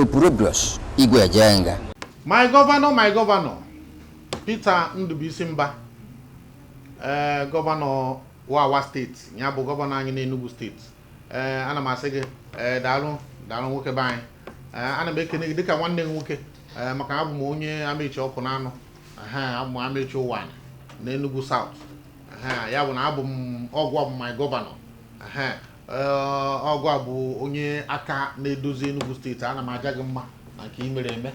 Opurobios Igwe Ajenga. My governor, Peter Ndubuisi governor Wawa State, nyabo governor anyị na Enugu State. Ana m asị gị daalụ nwoke be anyị. Ana m ekene gị dịka nwanne nwoke maka abụ m onye amechi ọkụ na anụ. Abụ m amechi ụwa na Enugu South. Ya bụ na abụ m ọgwụ my governor. Ọgwụ bụ onye aka na-edozi Enugu State. Ana m aja gị mma na nke imere eme.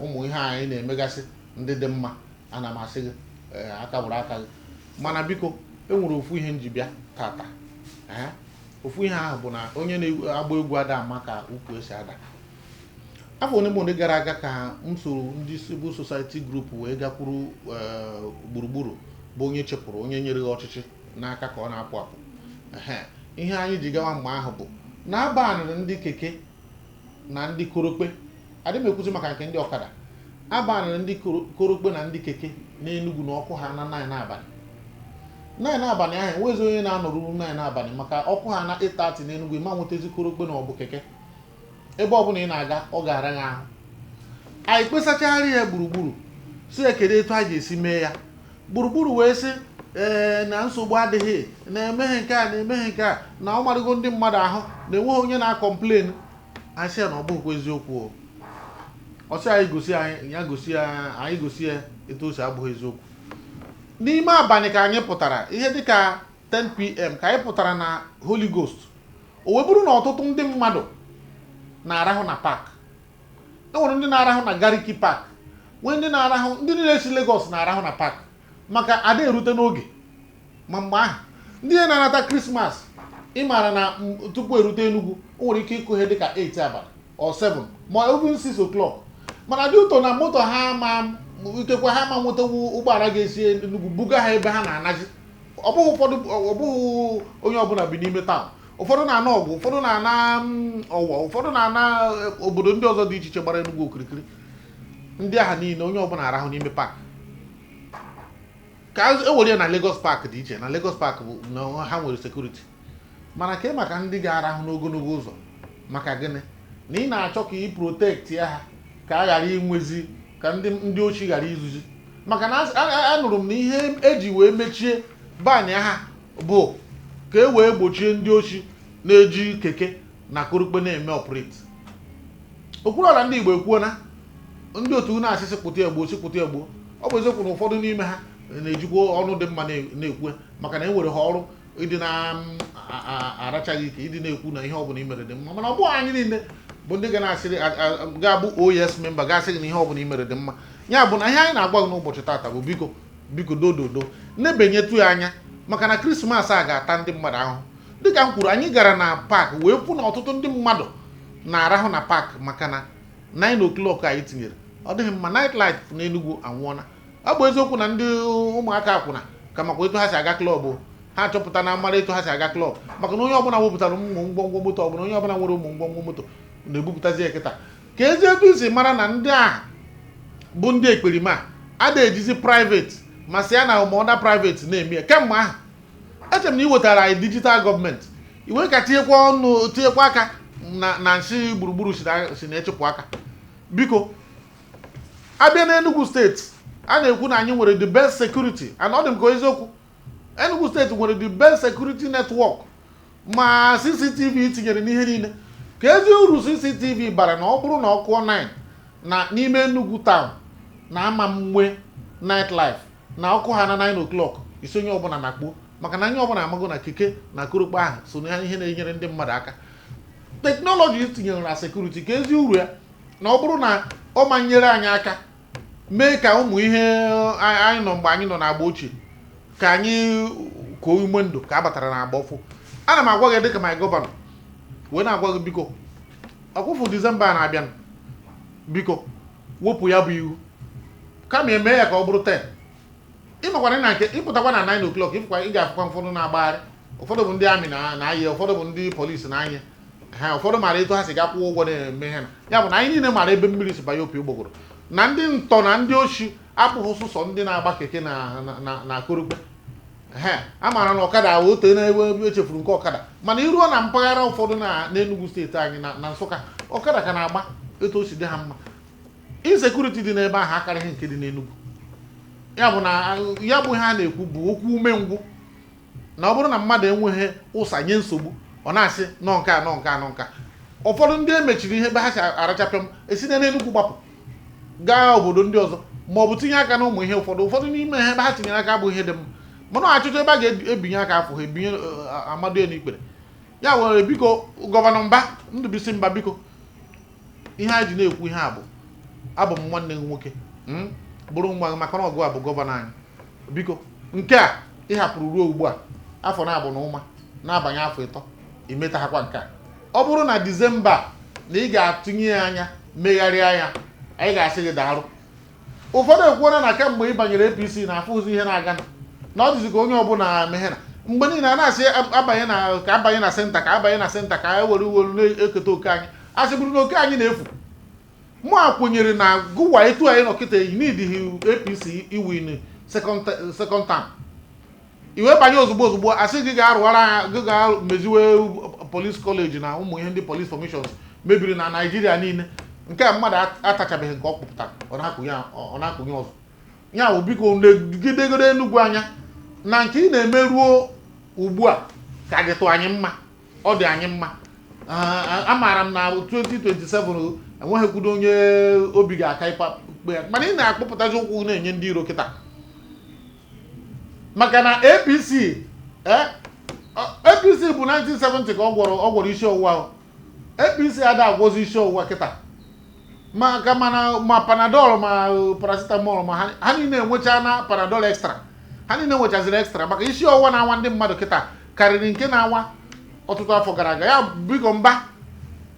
Ụmụ ihe anyị na-emegasị ndị dị mma. Ana m asị gị aka wụrụ aka gị. Mana biko enwere ofu ihe nji bịa tata. Ofu ihe ahụ bụ na onye na-agba egwu ada ama ka ukwu esi ada. Afọ one gara aga ka m soro ndị civil society group wee gakwuru gburugburu bụ onye chepụrụ onye nyere ọchịchị n'aka ka ọ na-apụ apụ. Ihe anyị ji gawa mgbe ahụ bụ na abanị ndị keke na ndị korokpe. Adị m ekwuzi maka nke ndị ọkada. Abanị ndị korokpe na ndị keke n'Enugu na ọkụ ha na 9 n'abalị. 9 n'abalị ahụ enwezi onye na-anọrụ 9 n'abalị maka ọkụ ha na 8:30 n'Enugu ma nwetezi korokpe na ọ bụ keke. Ebe ọbụla ị na-aga ọ ga-ara gị ahụ. Anyị kpesachagharị ya gburugburu si ekele etu a ga-esi mee ya. Gburugburu wee sị na nsogbu adịghị na-emeghe nke a na-emeghe nke a na ọ marịgo ndị mmadụ ahụ na-enweghị onye na-akọmplen. Asị ya na ọ bụghịkwa eziokwu. Ọsị anyị gosi ya etu o si abụghị eziokwu. N'ime abalị ka anyị pụtara ihe dịka 10 PM ka anyị pụtara na Holy Ghost. O wee bụrụ na ọtụtụ ndị mmadụ na-arahụ na park. Enwere ndị na-arahụ na Gariki Park. Nwee ndị na-arahụ, ndị niile si Lagos na-arahụ na park maka ada erute n'oge. Ma mgbe ahụ ndị na-anata Christmas ịmara na tupu erute Enugu o nwere ike ịkụ ihe dịka 8 abalị or 7 ma even 6 o'clock. Mana dị ụtọ na moto ha ma ikekwe ha ma nwetawu ụgbọala ga-esi Enugu buga ha ebe ha na-anazi. Ọ bụghị onye ọbụla bi n'ime taụn. Ụfọdụ na-ana ọgwụ, ụfọdụ na-ana ọwa, ụfọdụ na-ana obodo ndị ọzọ dị iche iche gbara Enugu okirikiri. Ndị agha niile onye ọbụla arahụ n'ime park. Ka ewere na Lagos Park dị iche. Na Lagos Park bụ na ha nwere security. Mana ke maka ndị ga-arahụ n'ogologo ụzọ maka gịnị? Na ị na-achọ ka ị protect ya ha ka a ghara inwezi ka ndị ochi ghara izuzi. Maka na anụrụ m na ihe eji wee mechie ban ha bụ ka e wee gbochie ndị ochi na-eji keke na korokpe na-eme operate. Okwuruọra ndị Igbo ekwuo na ndị otu na-asịsị pụta egbo. Ọ bụ eziokwu na ụfọdụ n'ime ha na-ejikwa ọnụ dị mma na-ekwu maka na e nwere ha ọrụ ịdị na-arachaghị ike ịdị na-ekwu na ihe ọbụla imere dị mma. Mana ọ bụghị anyị niile bụ ndị ga-abụ OS member ga-asị gị na ihe ọbụla imere dị mma. Ya bụ na ihe anyị na-agwa gị n'ụbọchị tata bụ biko dododo na-ebenyetụ ya anya maka na Krismas a ga-ata ndị mmadụ ahụ. Dịka m kwuru, anyị gara na park wee fụ na ọtụtụ ndị mmadụ na-arahụ na park maka na 9 o'clock anyị tinyere. Ọ dịghị mma. Night life n'Enugu anwụọna. Ọ bụ eziokwu na ndị ụmụaka akwụna ka makwa etu ha si aga klọb ha chọpụta na mara etu ha si aga klọb maka na onye ọbụla wepụtara ngwongwo moto ọbụla onye ọbụla nwere ụmụ ngwongwo moto na-ebupụtazi ekịta. Ka ezi etu isi mara na ndị a bụ ndị ekperima a na-ejizi private ma sị ya na ụmụọda private na-eme kemgbe ahụ. Eche m na ị wetara anyị digital gọọmenti iwe ka tinyekwa aka na nsi gburugburu si na-echepụ aka. Biko abịa na Enugu steeti a na-ekwu na anyị nwere the best security and ọ dị m ka eziokwu. Enugu steeti nwere the best security network ma CCTV tinyere n'ihe niile. Ka ezi uru CCTV bara na ọ bụrụ na ọ kụọ 9 na n'ime Enugu town na ama mwe night life na ọkụ ha na 9 o'clock isi onye ọbụla na-akpọ maka na onye ọbụla amago na keke na korokpe ahụ so na ihe na-enyere ndị mmadụ aka. Teknọlọji tinyere na security ka ezi uru ya na ọ bụrụ na ọ manyere anyị aka mee ka ụmụ ihe anyị nọ mgbe anyị nọ n'agba ochie ka anyị koo ume ndụ ka a batara na agba ọfụ. Ana m agwa gị dịka my gọvanọ wee na-agwa gị biko ọkwụfụ Disemba na-abịa biko wepụ ya bụ iwu kama eme ya ka ọ bụrụ 10. Ịmakwana na nke ịpụtakwa na 9 o'clock ị ga-afụkwa ụfọdụ na-agbagharị. Ụfọdụ bụ ndị amị na-ayị, ụfọdụ bụ ndị polisi na-ayị ha, ụfọdụ mara etu ha si gakwụ ụgwọ na-eme ha. Ya bụ na anyị niile mara ebe mmiri si banye opi ụgbọgụrụ na ndị ntọ na ndị oshi abụghị sụsọ ndị na-agba keke na korokpe. A maara na ọkada ote na-ebe echefuru nke ọkada mana iruo na mpaghara ụfọdụ na Enugu steeti anyị na Nsụka ọkada ka na-agba etu o si dị ha mma. Insecurity dị n'ebe ahụ akarịghị nke dị n'Enugu. Ya bụ ihe a na-ekwu bụ okwu umengwụ na ọ bụrụ na mmadụ enweghị ụsa nye nsogbu ọ na-asị nọ nke a nọ nke a nọ nke a. Ụfọdụ ndị emechiri ihe ebe ha si arachapịa esi n'Enugu gbapụ gaa obodo ndị ọzọ ma ọ bụ tinye aka na ụmụ ihe ụfọdụ n'ime ihe ebe ha tinyere aka bụ ihe dị mma mana achụchụ ebe a ga-ebinye aka afọ ha ebinye amadu ya n'ikpere. Ya were biko gọvanọ Mba Ndubuisi Mba biko ihe a ji na-ekwu ihe abụ m nwanne gị nwoke bụrụ nwa maka na ọgụ a bụ gọvanọ anyị biko nke a ịhapụrụ ruo ugbu a afọ na-abụ na ụma na-abanye afọ 3 imetaghakwa nke a. Ọ bụrụ na Disemba na ị ga-atụnye ya anya megharịa ya anyị ga-asị gị daarụ. Ụfọdụ ekwuona na kemgbe ị banyere APC na afụzi ihe na-aga na ọ dịzị ka onye ọbụla meghera mgbe niile a na-asị abanye na senta ka abanye na senta ka anyị were uwelu na-eketa oke anyị asị bụrụ na oke anyị na-efu. Mụ a kwenyere na gụwa etu anyị nọkịta eyi n'idighị APC iwin second term iwe banye ozugbo asị gị ga-arụwara gị ga-meziwe police college na ụmụ ihe ndị police formations mebiri na Naịjirịa niile nke a mmadụ atachabeghị nke ọ kpụpụtara ọ na-akụnye ọzọ. Ya bụ biko negidegoro Enugu anya na nke ị na-eme ruo ugbu a ka dịtụ anyị mma ọ dị anyị mma. Amaara m na 2027 enweghịkwudo onye obi ga-aka ikpe ya mana ị na-akpụpụtazi ụkwụ na-enye ndị iro kịta maka na APC bụ 1970 ka ọ gwọrọ isi ọwụwa ahụ. APC ada agwọzi isi ọwụwa kịta maka ma Panadol ma paracetamol ma ha niile enwecha na Panadol extra ha niile enwechaziri extra maka isi ọwụwa na-awa ndị mmadụ kịta karịrị nke na-awa ọtụtụ afọ gara aga. Ya biko Mba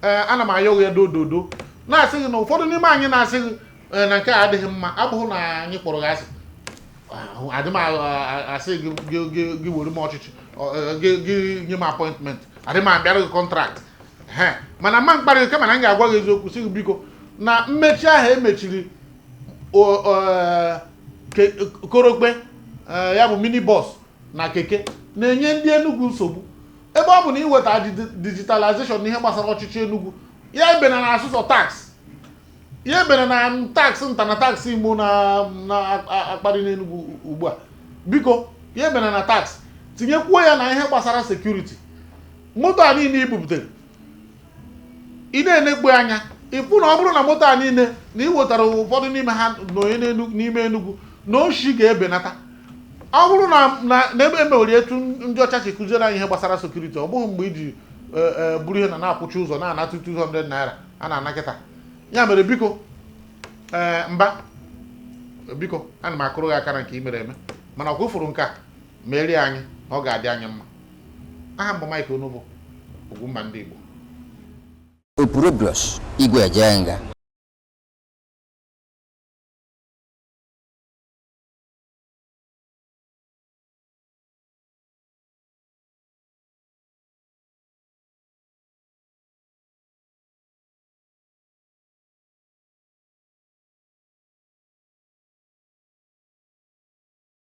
ana m ayọ ya dododo na-asị gị na ụfọdụ n'ime anyị na-asị gị na nke a adịghị mma abụghị na anyị kpọrọ gị asị adị m asị gị were m ọchịchị gị nye m appointment adị m abịara gị kọntrakt mana mma mkparị gị kama na m ga-agwa gị eziokwu sị gị biko na mmechi ahụ emechiri korokpe ya bụ minibus na keke na-enye ndị Enugu nsogbu ebe ọ bụ na iweta digitalization n'ihe gbasara ọchịchị Enugu ya ebena na asụsọ tax ya ebena na tax nta na tax imo na-akparị n'Enugu ugbu a biko ya ebena na tax tinyekwuo ya na ihe gbasara security. Moto a niile ibubutere ị na-enegbu anya ịfụ na ọ bụrụ na moto a niile na ị wetara ụfọdụ n'ime ha n'ime Enugu na oshi ga-ebenata. Ọ bụrụ na ebe emewere etu ndị ọcha si kụziere anyị ihe gbasara sekuriti ọ bụghị mgbe iji buru ihe na-akwụchi ụzọ na-anatụ 200 naira a na-ana kịta. Ya mere biko Mba biko ana m akụrụ gị aka na nke i mere eme mana ọ kwụfụrụ nke a merie anyị na ọ ga-adị anyị mma. Aha mbụ Mike Onugbu Ugwumba ndị Igbo. Igwe Jenga